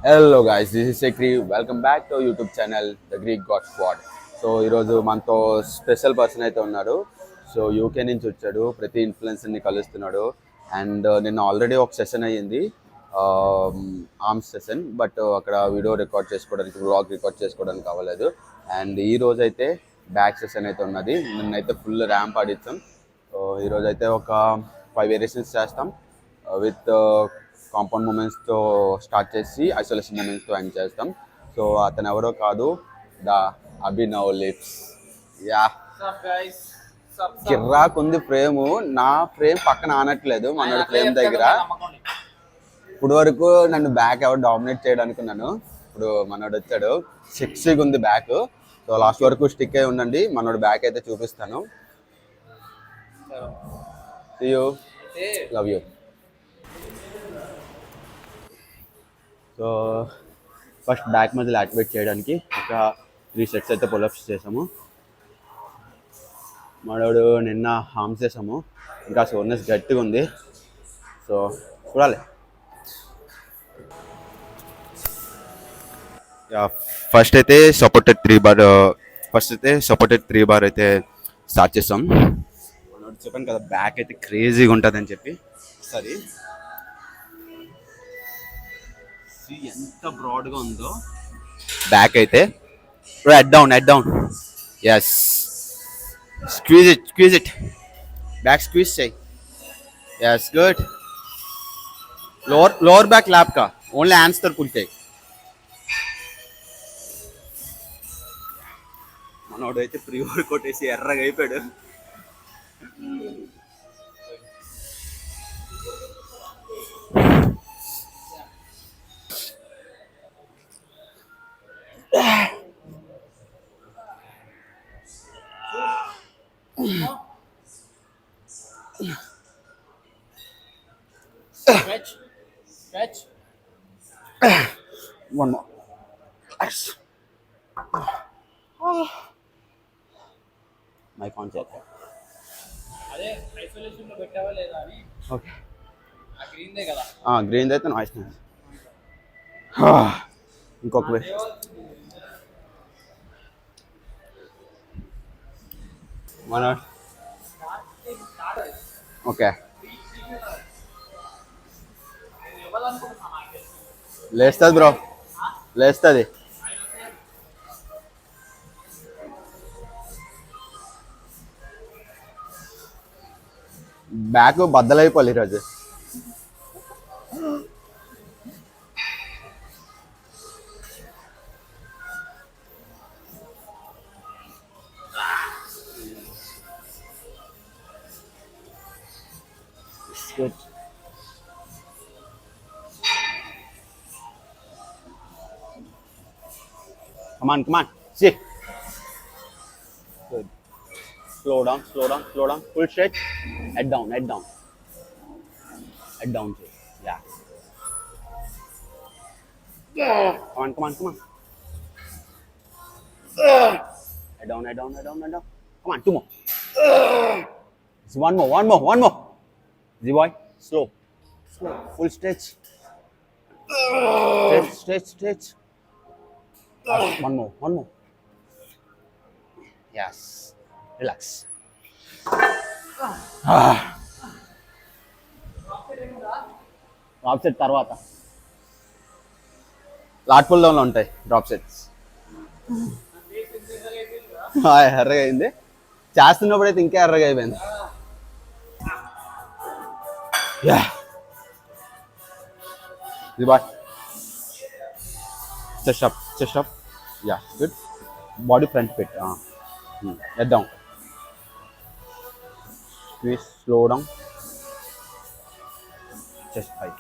Hello guys, this is Sekri. Welcome back to YouTube channel The Greek God Squad. So ఈరోజు మనతో special person అయితే ఉన్నాడు. So UK నుంచి వచ్చాడు, ప్రతి ఇన్ఫ్లుయెన్సర్ని కలుస్తున్నాడు. అండ్ నిన్న ఆల్రెడీ ఒక సెషన్ అయ్యింది, ఆర్మ్స్ సెషన్. బట్ అక్కడ వీడియో రికార్డ్ చేసుకోవడానికి, వ్లాగ్ రికార్డ్ చేసుకోవడానికి అవ్వలేదు. అండ్ ఈ రోజు అయితే బ్యాక్ సెషన్ అయితే ఉన్నది. నిన్నైతే ఫుల్ ర్యాంప్ ఆడిస్తాం. సో ఈరోజు అయితే ఒక 5 వేరియేషన్స్ చేస్తాం విత్ కాంపౌండ్ మూమెంట్స్తో స్టార్ట్ చేసి ఐసోలేషన్ మూమెంట్స్తో ఎండ్ చేస్తాం. సో అతను ఎవరో కాదు, ద అభినవ్ లిప్స్. యా, కిర్రాక్ ఉంది ఫ్రేము. నా ఫ్రేమ్ పక్కన ఆనట్లేదు మనోడు ఫ్రేమ్ దగ్గర. ఇప్పుడు వరకు నన్ను బ్యాక్ ఎవరు డామినేట్ చేయడానుకున్నాను. ఇప్పుడు మనోడు వచ్చాడు, సెక్సీగా ఉంది బ్యాక్. సో లాస్ట్ వరకు స్టిక్ అయి ఉండండి, మనోడు బ్యాక్ అయితే చూపిస్తాను. See you. Love you. So first back muscle activate చేయడానికి ఒక 3 సెట్స్ అయితే పుల్అప్స్ చేసాము. మనోడు నిన్న హార్మ్స్ చేసాము, ఇంకా సోర్నెస్ గట్టిగా ఉంది. సో చూడాలి. ఫస్ట్ అయితే సపోర్టెడ్ 3 బార్ అయితే స్టార్ట్ చేసాం. మనోడు చెప్పాను కదా బ్యాక్ అయితే క్రేజీగా ఉంటుంది అని చెప్పి. సరే, ఎంత బ్రాడ్గా ఉందో బ్యాక్ అయితే. Head down. Yes, squeeze it back squeeze చేయి. Yes, good. Lower back lap కా ఓన్లీ హ్యాండ్స్ తో పుల్ చేయి. మనోడు అయితే ప్రీ వర్కౌట్ వేసి ఎర్రగా అయిపోయాడు. Stretch. One more. Nice. My concept. అదే ఐసోలేషన్ లో పెట్టావా లేదా అని. ఓకే, ఆ గ్రీన్ దే కదా. గ్రీన్ అయితే నాయిస్. ఇంకొక వే. మన ఓకే, లేస్తుంది బ్రో, లేస్తుంది. బ్యాక్ బద్దలైపోవాలి ఈరోజు. Good. Come on. See. Good. Slow down. Full stretch. Head down. Head down. Yeah. Come on. Head down. Come on, 2 more. One more. Z-boy, slow. Full stretch. Stretch. One more. Yes. Relax. Drop set తర్వాత lot pull డౌన్లో ఉంటాయి drop sets. ఎర్రగా అయింది, చేస్తున్నప్పుడు అయితే ఇంకా ఎర్రగా అయిపోయింది. Yeah. Zibai. Chest up. Yeah, good. Body front fit. Head down. Squeeze, slow down. Chest height.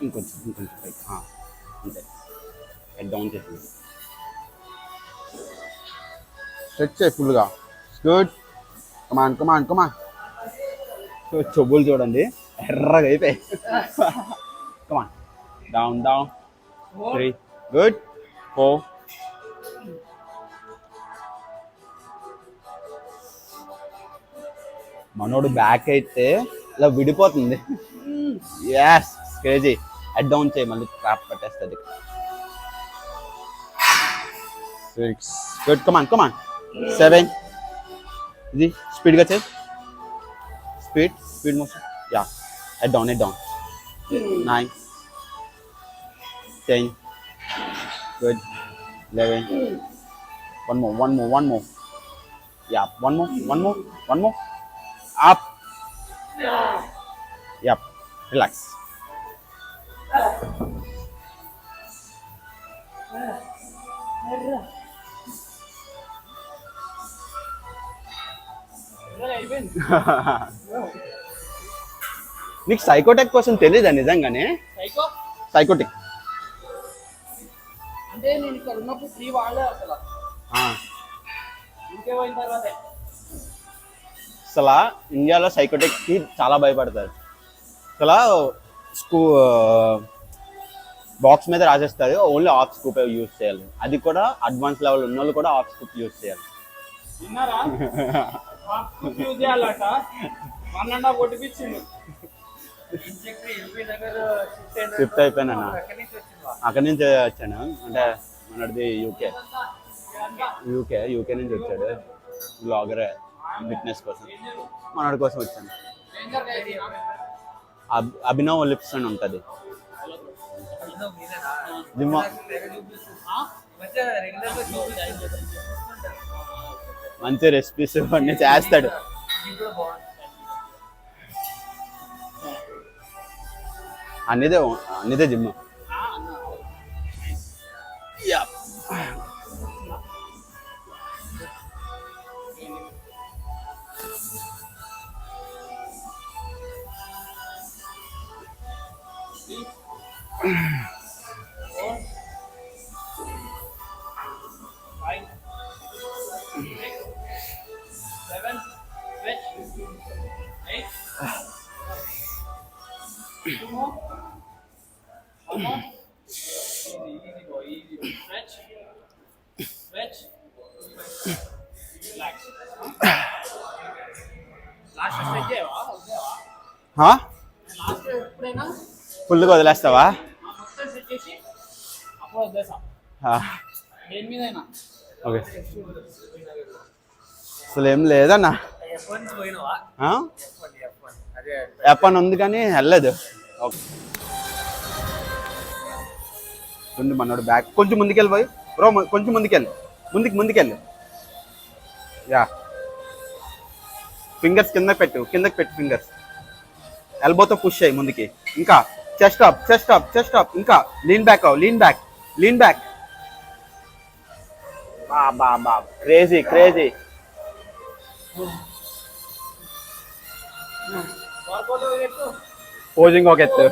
ఇంకొంచెం height. అంతే. Head down చేసి. Stretch చేయి ఫుల్గా. Good. Come on. చెప్పులు చూడండి ఎర్రగా అయిపోయి. కమాన్, డౌన్ 3, గుడ్, 4. మనోడు బ్యాక్ అయితే ఇలా విడిపోతుంది. Yes, crazy. హెడ్ డౌన్ చేయి, మళ్ళీ ట్రాప్ పట్టేస్తుంది. 6. Good. Come on. 7. ఇది స్పీడ్గా చేయి. Speed motion. Yeah. Head down. 9. 10. Good. 11. One more. Yeah. One more. Up. Yep. Relax. నీకు సైకోటెక్ కోసం తెలీదా నిజంగానే? సైకోటెక్ అంటే నేను ఇక్కడ ఉన్నప్పుడు ఫ్రీ వాళ్ళే అసలు ఇంకేమైన తర్వాతే అసలు ఇండియాలో సైకోటెక్కి చాలా భయపడతారు. అసలు బాక్స్ మీద రాసేస్తారు ఓన్లీ ఆఫ్ స్కూప్ యూజ్ చేయాలి. అది కూడా అడ్వాన్స్ లెవెల్ ఉన్న వాళ్ళు కూడా ఆఫ్ స్కూప్ యూజ్ చేయాలి. విన్నారా? యూజ్ చేయాలట 1.5 కొట్టిపించిండు. షిఫ్ట్ అయిపోయినా అక్కడి నుంచి వచ్చాను. అంటే మనది యూకే నుంచి వచ్చాడు బ్లాగరే ఫిట్నెస్ కోసం. మనడి కోసం వచ్చాను. అభినవ్ లిప్స్ అని ఉంటుంది జిమ్. మంచి రెసిపీస్ అన్నీ చేస్తాడు. అన్నిదే జిమ్. ఫుల్గా వదిలేస్తావా? ఓకే. అసలు ఏం లేదన్నా. ఎప్పని ఉంది కానీ వెళ్ళలేదు. ఓకే మనోడు బ్యాక్ కొంచెం ముందుకెళ్ళిపోయి బ్రో, కొంచెం ముందుకెళ్ళు. యా. ఫింగర్స్ కిందకి పెట్టు ఫింగర్స్. ఎల్బోతో పుష్ అయ్యి ముందుకి. ఇంకా చెస్ట్ అప్. ఇంకా లీన్ బ్యాక్. బా క్రేజీ. పోజింగ్ ఒక ఎత్తు.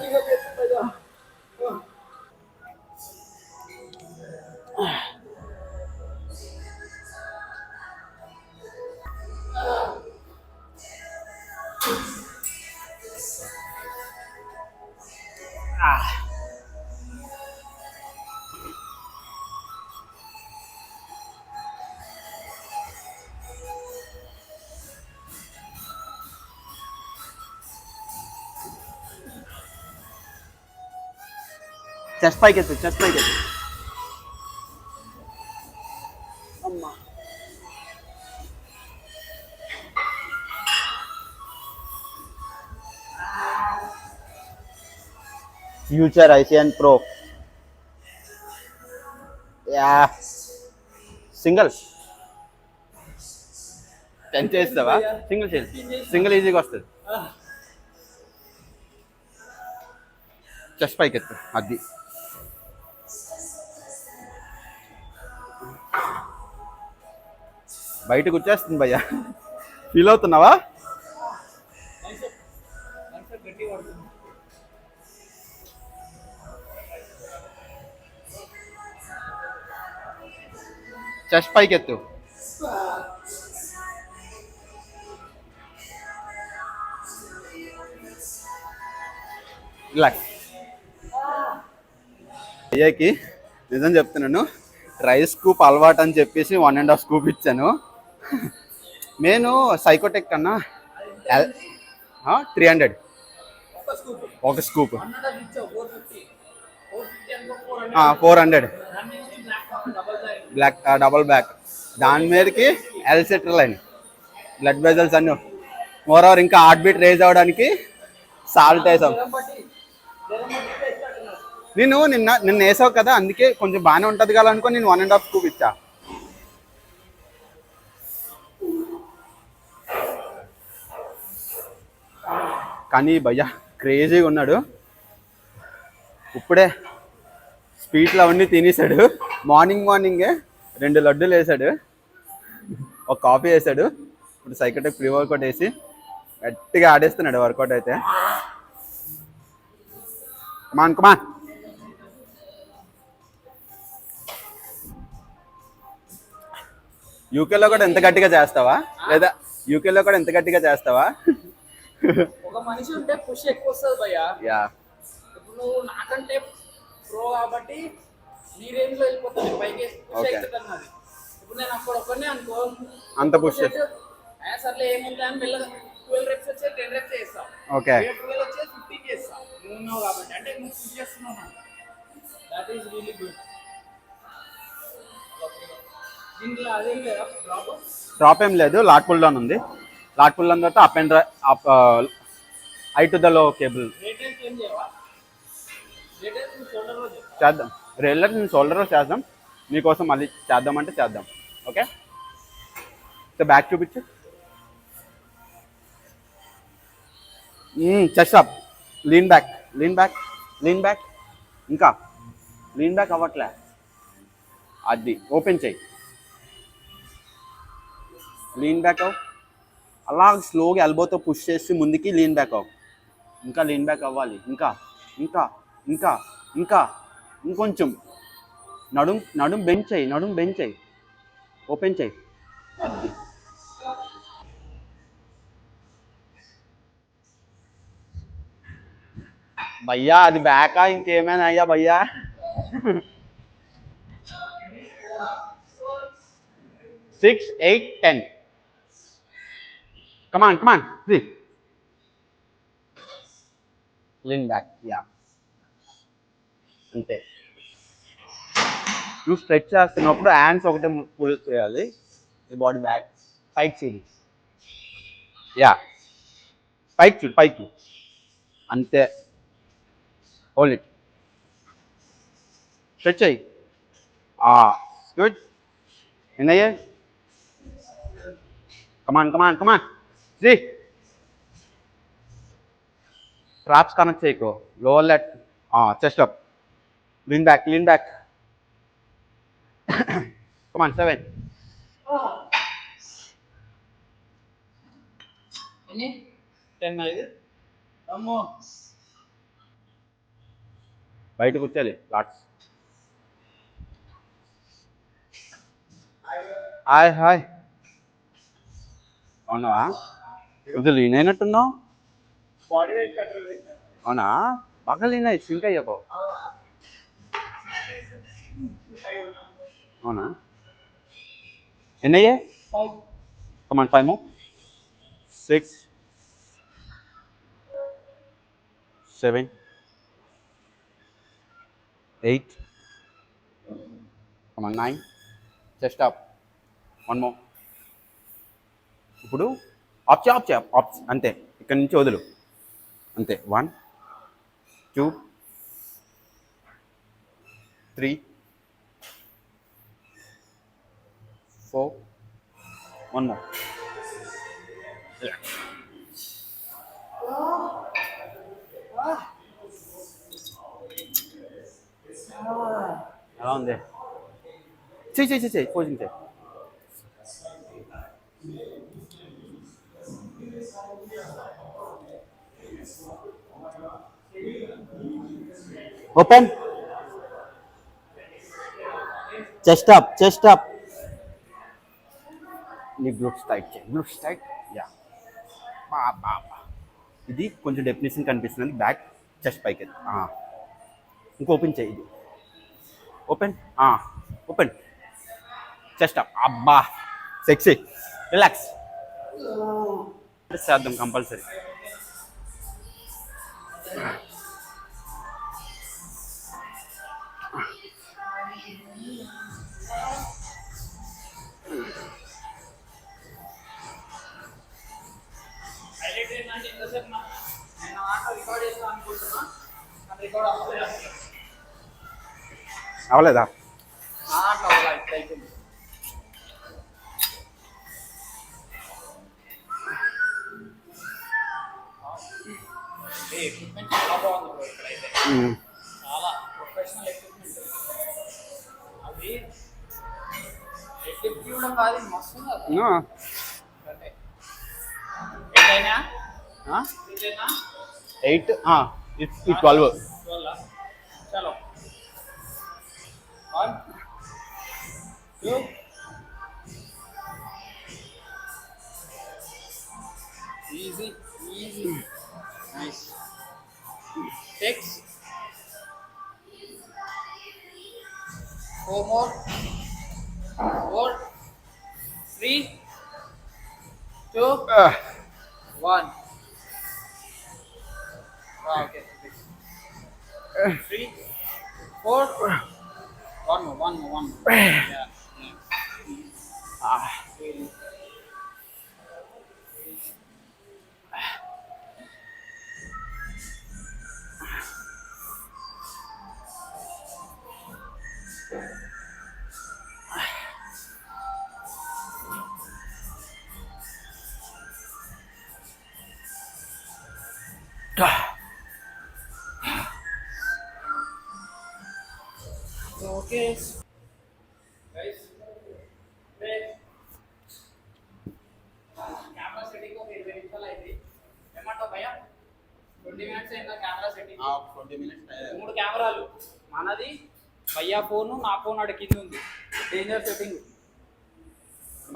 చెస్ట్ పైకి ఎత్తు. అమ్మా. ఫ్యూచర్ ఐసియన్ ప్రో. యా. సింగిల్ 10 చేస్తావా? సింగిల్ ఈజీగా వస్తుంది. చెస్ట్ పైకి ఎత్తు. అది బయటకు వచ్చేస్తుంది భయ్యా. ఫీల్ అవుతున్నావా? చెస్ట్ పైకి ఎత్తు. రిలాక్స్. అయ్యాకి నిజం చెప్తున్నాను, రైస్ స్కూప్ అలవాటు అని చెప్పేసి 1.5 స్కూప్ ఇచ్చాను. నేను సైకోటెక్ కన్నా 300 ఒక స్కూప్. 400 బ్లాక్ డబల్ బ్యాక్, దాని మీదకి ఎల్సెట్రల్ లైన్, బ్లడ్ వెజల్స్ అన్నీ. మోర్ ఓవర్ ఇంకా హార్ట్ బీట్ రేజ్ అవ్వడానికి సాల్ట్ వేసాం. నిన్న వేసావు కదా, అందుకే కొంచెం బాగానే ఉంటుంది కదా అనుకో నేను 1.5 స్కూప్ ఇచ్చా. కానీ భయ్యా క్రేజీగా ఉన్నాడు. ఇప్పుడే స్వీట్లు అవన్నీ తినేసాడు. మార్నింగే 2 లడ్డూలు వేసాడు, ఒక కాఫీ వేసాడు. ఇప్పుడు సైకోటెక్ ప్రీ వర్కౌట్ వేసి గట్టిగా ఆడేస్తున్నాడు వర్కౌట్ అయితే. కమాన్ యూకేలో కూడా ఎంత గట్టిగా చేస్తావా, లేదా యూకేలో కూడా ఎంత గట్టిగా చేస్తావా? ఒక మనిషి ఉంటే పుష్ ఎక్కువ వస్తుంది భయ్యా. యా, ఇప్పుడు నువ్వు నాకంటే ప్రో కాబట్టి నీ రేంజ్ లో వెళ్ళిపోతుంది పైకి పుష్ అవుతుంది అది. ఇప్పుడు నేను అక్కడ ఒక్కనే అనుకో అంత పుష్ సర్లే ఏముంది అని మెల్లగా 12 reps వచ్చే 10 reps చేస్తావు. ఓకే, 12 వచ్చే 15 చేస్తావు. నువ్వు ఉన్నావు కాబట్టి అంటే నువ్వు పుష్ చేస్తున్నావు. That is really good. దీంట్లో అదేం లేదా డ్రాప్ ఏం లేదు, లాట్ పుల్ డౌన్ ఉంది. లాట్ పుల్ డౌన్ తర్వాత up and up high to the low cable చేద్దాం. రెగ్యులర్ నేను షోల్డర్ చేద్దాం, మీకోసం మళ్ళీ చేద్దామంటే చేద్దాం. ఓకే, సో బ్యాక్ చూపించు. చెస్ట్ అప్, లీన్ బ్యాక్, ఇంకా లీన్ బ్యాక్ అవ్వట్లే, అది ఓపెన్ చేయి, లీన్ బ్యాక్ అవ్వు. అలా స్లోగా ఎల్బోతో పుష్ చేసి ముందుకి లీన్ బ్యాక్ అవ్వు. ఇంకా లీన్ బ్యాక్ అవ్వాలి, ఇంకా ఇంకొంచెం. నడుం బెంచ్ చేయి, ఓపెన్ చేయి. అది భయ్యా, అది బ్యాకా ఇంకేమైనా అయ్యా భయ్యా? 6, 8, 10. Come on. See. Lean back. Yeah. అంతే. నువ్వు స్ట్రెచ్ చేస్తున్నప్పుడు హ్యాండ్స్ ఒకటే పుల్ చేయాలి. ఈ బాడీ బ్యాక్ పైకి చేయి. యా, పైకి. అంతే. Hold it. స్ట్రెచ్ అయ్యి. గుడ్. ఎన్నయ్యే? కమాన్. See. Traps connect చేయకు. Lower lat. Chest up. Lean back. Come on, 7. ఎన్ని 10 ఇది అమ్మో. బయట కూర్చోాలి లాట్స్. హాయ్. అవునా, ఇది లీన్ అయినట్టున్నావు. అవునా, బాగా లీన్ అయ్యి సింక్ అయ్యాకో. అవునా, ఎన్నయ్యే? 5. కమాన్, 5 more. 6, 7, 8. కమాన్, 9. Chest up. 1 more. ఇప్పుడు ఆప్ అంతే. ఇక్కడ నుంచి వదులు అంతే. 1, 2, 3, 4. 1 more. ఎలా ఉంది? చెయ్యి పోజింగ్ చేయి. ఓపెన్. Chest up. నీ గ్లూట్స్ టైట్. యా, ఇది కొంచెం డెఫినేషన్ కనిపిస్తుంది. బ్యాక్ చెస్ట్ పైకి. ఇంకో ఓపెన్ చేయి. ఇది ఓపెన్. Chest up. అబ్బా, సెక్సీ. రిలాక్స్ చేద్దాం కంపల్సరీ. అవలేదా? అట్లా అలా ఇట్లా అయిపోయింది. ఎక్విప్మెంట్ చాలా బాగుంది బ్రో ఇక్కడైతే. చాలా ప్రొఫెషనల్ ఎక్విప్మెంట్. అది ఎక్విప్మెంట్ కూడా కాదు, మస్తు ఉంది అది. అంటే ఎయిటైనా 8 ఇది 12. చలో 1 2 easy nice 6 4 more 4 3 2 1 okay 3 4 one more yeah. Okay. Guys, camera setting ఒక 20 నిమిషాలు అయింది. ఏమంటావు భయ్యా? 20 minutes అయిందా కెమెరా సెట్టింగ్? 20 minutes. 3 కెమెరాలు, మనది భయ్యా ఫోన్, నా ఫోన్ అక్కడ కింద ఉంది. Danger setting.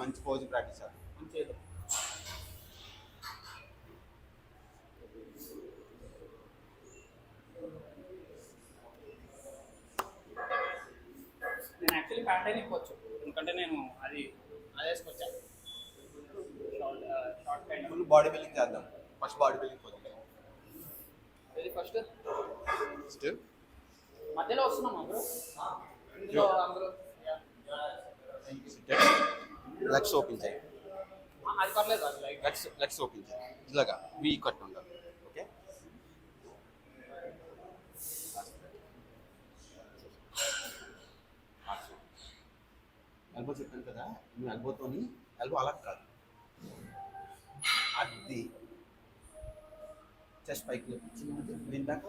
మంచి పోజ్ ప్రాక్టీస్ సార్. మంచిది. నేను యాక్చువల్లీ ప్యాంట్ అయినా ఇవ్వచ్చు, ఎందుకంటే నేను అది వేసుకొచ్చాను. Short pant. Full body building చేద్దాం. ఫస్ట్ బాడీ బిల్డింగ్ పోతుంది. ఇది ఫస్ట్ మధ్యలో వస్తున్నామా బ్రో? ఇందులో అందరూ లెగ్స్ ఓపెన్ చేయి. అది పర్లేదు, అది లైక్ లెగ్స్ ఓపెన్ చేయి. ఇలాగా వీ కట్ ఉండాలి. ఓకే, ఎల్బో చెప్పాను కదా, నువ్వు ఎల్బోతోని ఎల్బో అలా కాదు, అది చెస్ట్ పైకి దీని బ్యాక్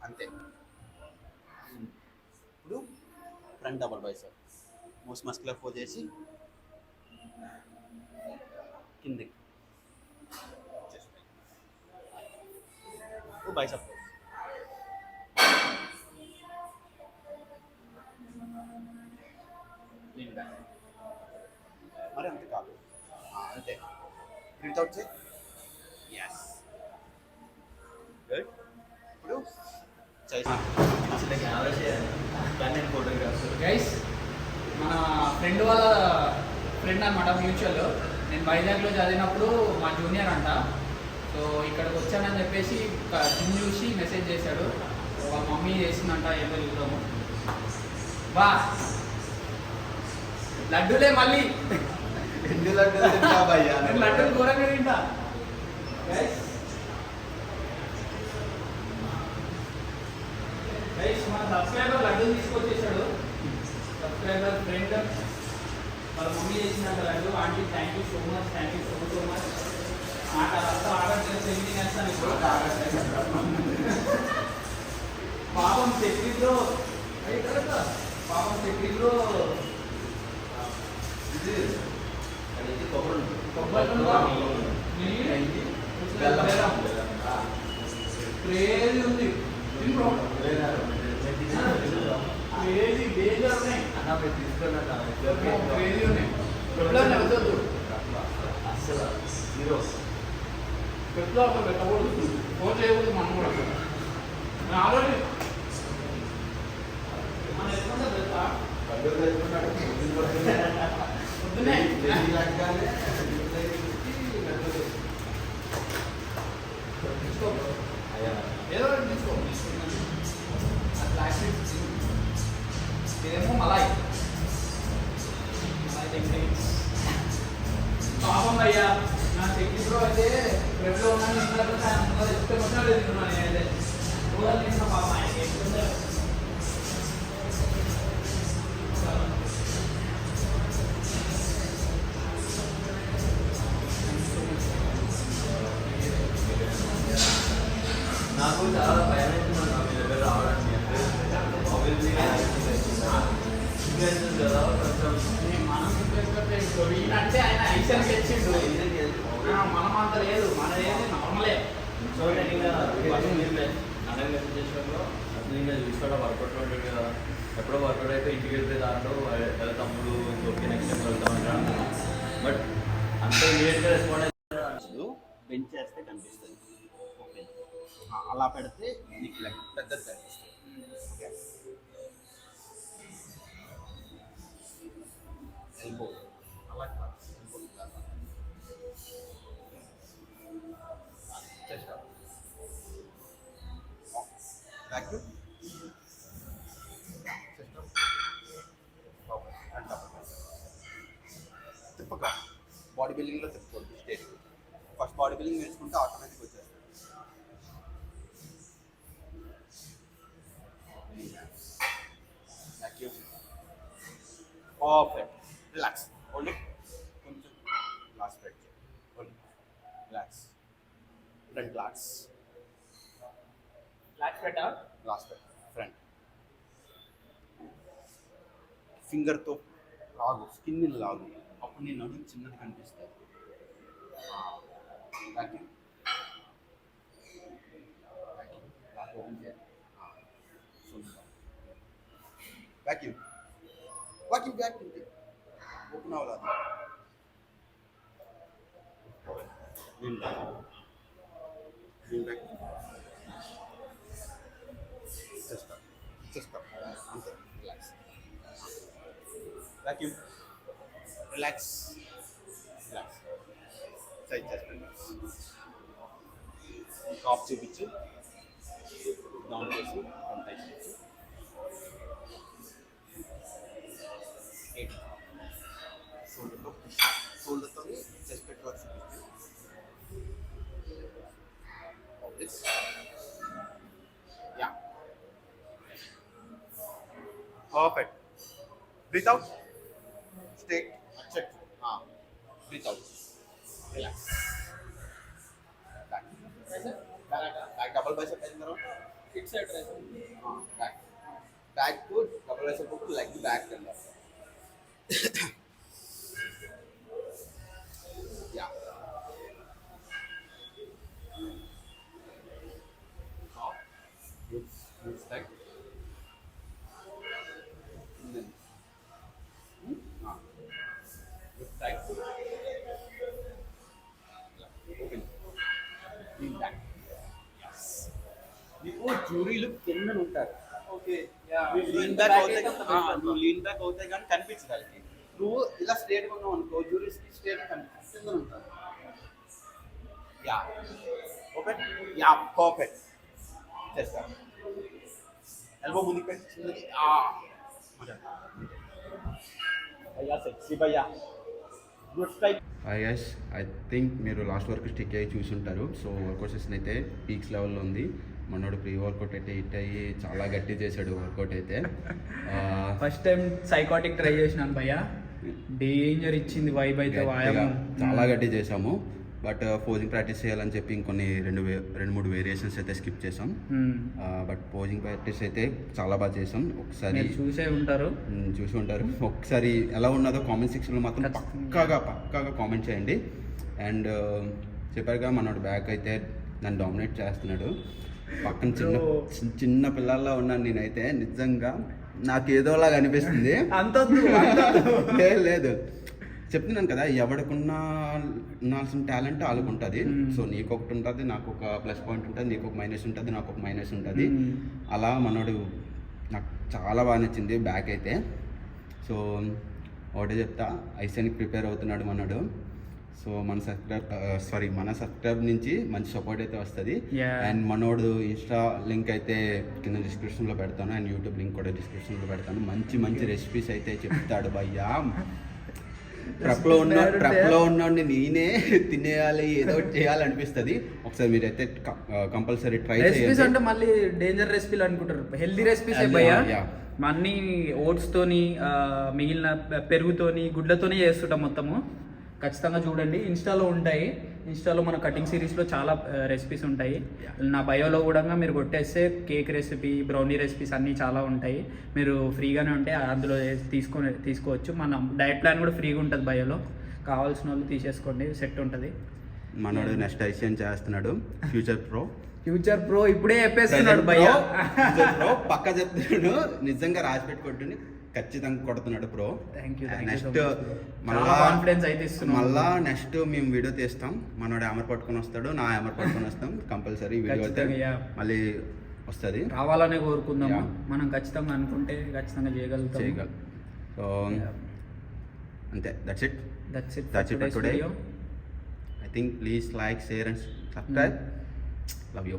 అంతే. ఇప్పుడు front double bicep most muscular pose చేసి కిందికి బైసెప్ పోజ్. మరి అంతే కాదు, అంతే. వితౌట్ చే ఎస్ గుడ్. ఇప్పుడు గైస్, మన ఫ్రెండ్ వాళ్ళ ఫ్రెండ్ అనమాట, మ్యూచువల్. నేను వైజాగ్లో చదివినప్పుడు మా జూనియర్ అంట. సో ఇక్కడికి వచ్చానని చెప్పేసి జిమ్ చూసి మెసేజ్ చేశాడు. వాళ్ళ మమ్మీ చేసిందంట, ఏదో చూద్దాము. బా లడ్డూలే మళ్ళీ, లడ్డూలు ఘోరంగా తింటా. మన సబ్స్క్రైబర్ లడ్డూ తీసుకొచ్చేసాడు. సబ్స్క్రైబర్ ఫ్రెండ్ వాళ్ళ మమ్మీ చేసినంత laddu. Aunty thank you so much, thank you so much. నాకు అదంతా ఆర్డర్ చేసి ఎన్ని చేస్తాను ఇప్పుడు. పాపం సెక్రీలో క్రేజీ ఉంది. క్రేజీ డేంజర్ ఉన్నాయి, క్రేజీ ఉన్నాయి. పెట్లో అసలు పెట్టకూడదు, ఫోన్ చేయకూడదు. మనం కూడా ఆల్రెడీ మన ఎట్లుంటే తెలుసా, పొద్దున్నే ఏదో తీసుకో. ఇదేమో మలాయ్ పాపం అయ్యా. నా సెక్యూరిటీలో అయితే బ్రెడ్లో ఉన్నాను, ఇష్టం వచ్చినా లేదు. నేనైతే రోజు తింటున్నా. పాపం ఆయనకి ఎట్లుందో ఇన్ఫ్లుయెన్సెస్ కదా కొంచెం మనం ఈయనంటే ఆయన ఐసన్ తెచ్చిండు. మనం అంత లేదు, మనది ఏది నార్మలే. సో నేను ఇంకా అన్నయ్య మెసేజ్ చేసినప్పుడు అసలు ఇంకా చూసుకోవడా వర్కౌట్ ఉంటుంది కదా, ఎప్పుడో వర్కౌట్ అయితే ఇంటికి వెళ్ళిపోయి దాంట్లో తమ్ముడు ఓకే నెక్స్ట్ టైం వెళ్తామంటే అనుకున్నాం. బట్ అంత ఇమీడియట్గా రెస్పాండ్ అయితే బెంచ్ చేస్తే కనిపిస్తుంది. ఓకే, అలా పెడితే నీకు లెగ్ పెద్దది కనిపిస్తుంది. ఓకే, ఎల్బో అలా కాదు, ఎల్బో కాదు. Chest up, back to chest up, and up. తిప్పక బాడీ బిల్డింగ్లో తిప్పుకోండి స్టేట్. ఫస్ట్ బాడీ బిల్డింగ్ నేర్చుకుంటే ఆటోమేటిక్ వచ్చేస్తుంది. పర్ఫెక్ట్. రిలాక్స్, ఓన్లీ కొంచెం గ్లాస్ స్ప్రెడ్ చేయండి. Only relax, front glass, flat పెట్టా. Glass spread front. ఫింగర్తో లాగు, స్కిన్ లాగు, అప్పుడు నీ నడుము చిన్నది కనిపిస్తుంది. Vacuum. Open చేయాలి. Vacuum. Open అవ్వాలి. Lean back. Just up. అంతే. Relax. Vacuum. Relax. Side adjustment. Top చూపించు, డౌన్ చేసి ఫ్రంట్ చూపించు. 8 షోల్డర్తో చెస్ట్ పెట్టి వర్క్ చూపించు. Yeah, perfect. Breath out, straight, check. Breath out, relax. Back double bicep అయిన తర్వాత fix side rise. Back to double bicep to leg back వెళ్ళాలి. Yeah, good strike. Good strike. Open. నీకు జ్యూరీలు కింద ఉంటారు. ఓకే, నువ్వు లీన్ బ్యాక్ అవుతాయి కానీ కనిపించదు వాళ్ళకి. నువ్వు ఇలా స్ట్రేట్గా ఉన్నావు అనుకో, జ్యూరీస్ స్ట్రేట్ కనిపిస్తుంది, కింద ఉంటారు. Yeah, open. Yeah, perfect. చేస్తా. ఎల్బో ముందుకు పెట్టి చిన్నది. భయ్యా సెక్సీ భయ్యా. Good strike. Guys, I think మీరు లాస్ట్ వరకు స్టిక్ అయ్యి చూసి ఉంటారు. సో వర్కౌట్ సెషన్ అయితే పీక్స్ లెవెల్లో ఉంది. మనోడు ప్రీ వర్కౌట్ అయితే హిట్ అయ్యి చాలా గట్టి చేశాడు వర్కౌట్ అయితే. ఫస్ట్ టైం సైకాటిక్ ట్రై చేసినాను భయ్య, డేంజర్ ఇచ్చింది వైబ్ అయితే. చాలా గట్టి చేసాము. బట్ పోజింగ్ ప్రాక్టీస్ చేయాలని చెప్పి ఇంకొన్ని 2-3 వేరియేషన్స్ అయితే స్కిప్ చేసాం. బట్ పోజింగ్ ప్రాక్టీస్ అయితే చాలా బాగా చేసాం. ఒకసారి చూసి ఉంటారు. ఒకసారి ఎలా ఉన్నదో కామెంట్ సెక్షన్లో మాత్రం పక్కాగా కామెంట్ చేయండి. అండ్ చెప్పారుగా మనోడు బ్యాక్ అయితే నన్ను డామినేట్ చేస్తున్నాడు. పక్కన చిన్న పిల్లల్లో ఉన్నాను నేనైతే. నిజంగా నాకు ఏదోలాగా అనిపిస్తుంది. లేదు, చెప్తున్నాను కదా, ఉండాల్సిన టాలెంట్ వాళ్ళకు ఉంటుంది. సో నీకు ఒకటి ఉంటుంది, నాకు ఒక ప్లస్ పాయింట్ ఉంటుంది, నీకు ఒక మైనస్ ఉంటుంది, నాకు ఒక మైనస్ ఉంటుంది. అలా మనోడు నాకు చాలా బాగా నచ్చింది బ్యాక్ అయితే. సో ఒకటే చెప్తా, ఐసెన్కి ప్రిపేర్ అవుతున్నాడు మనోడు. సో మన సబ్స్క్రైబ్ నుంచి మంచి సపోర్ట్ అయితే వస్తుంది. అండ్ మనోడు ఇన్స్టా లింక్ అయితే కింద డిస్క్రిప్షన్లో పెడతాను, అండ్ యూట్యూబ్ లింక్ కూడా డిస్క్రిప్షన్లో పెడతాను. మంచి రెసిపీస్ అయితే చెప్తాడు భయ్యా. ట్రప్లో ఉన్నోడిని నేనే తినేయాలి, ఏదో ఒకటి చేయాలనిపిస్తుంది. ఒకసారి మీరైతే కంపల్సరీ ట్రై చేయండి. అంటే మళ్ళీ డేంజర్ రెసిపీలు అనుకుంటారు, హెల్దీ రెసిపీస్ భయ్యా. అన్ని ఓట్స్ తోని, మిగిలిన పెరుగుతోని, గుడ్లతోని చేస్తుంటాం మొత్తము. ఖచ్చితంగా చూడండి, ఇన్స్టాలో ఉంటాయి. ఇన్స్టాలో మన కటింగ్ సిరీస్లో చాలా రెసిపీస్ ఉంటాయి. నా బయోలో కూడా మీరు కొట్టేస్తే కేక్ రెసిపీ, బ్రౌనీ రెసిపీస్ అన్నీ చాలా ఉంటాయి. మీరు ఫ్రీగానే ఉంటే అందులో తీసుకోవచ్చు. మన డైట్ ప్లాన్ కూడా ఫ్రీగా ఉంటుంది బయోలో. కావాల్సిన వాళ్ళు తీసేసుకోండి, సెట్ ఉంటుంది. మనోడు నెక్స్ట్ ఐసిఎన్ చేస్తున్నాడు, ఫ్యూచర్ ప్రో ఇప్పుడే చెప్పేస్తున్నాడు భయ్య. ప్రో పక్క చెప్తున్నాడు, నిజంగా రాసి పెట్టుకుంటుంది, ఖచ్చితంగా కొడుతున్నాడు pro. Thank you. Next confidence అయితే ఇస్తున్నాం. మళ్ళా నెక్స్ట్ మేము వీడియో తీస్తాం, మనోడు హ్యామర్ పట్టుకొని వస్తాడు, నా హ్యామర్ పట్టుకొని వస్తాం. కంపల్సరీ వీడియో అయితే మళ్ళీ వస్తుంది. రావాలనే కోరుకుందాం. Yeah. మనం ఖచ్చితంగా అనుకుంటే ఖచ్చితంగా చేయగలం. సో అంతే, that's it That's it for today. video. I think please like, share and subscribe. Love you.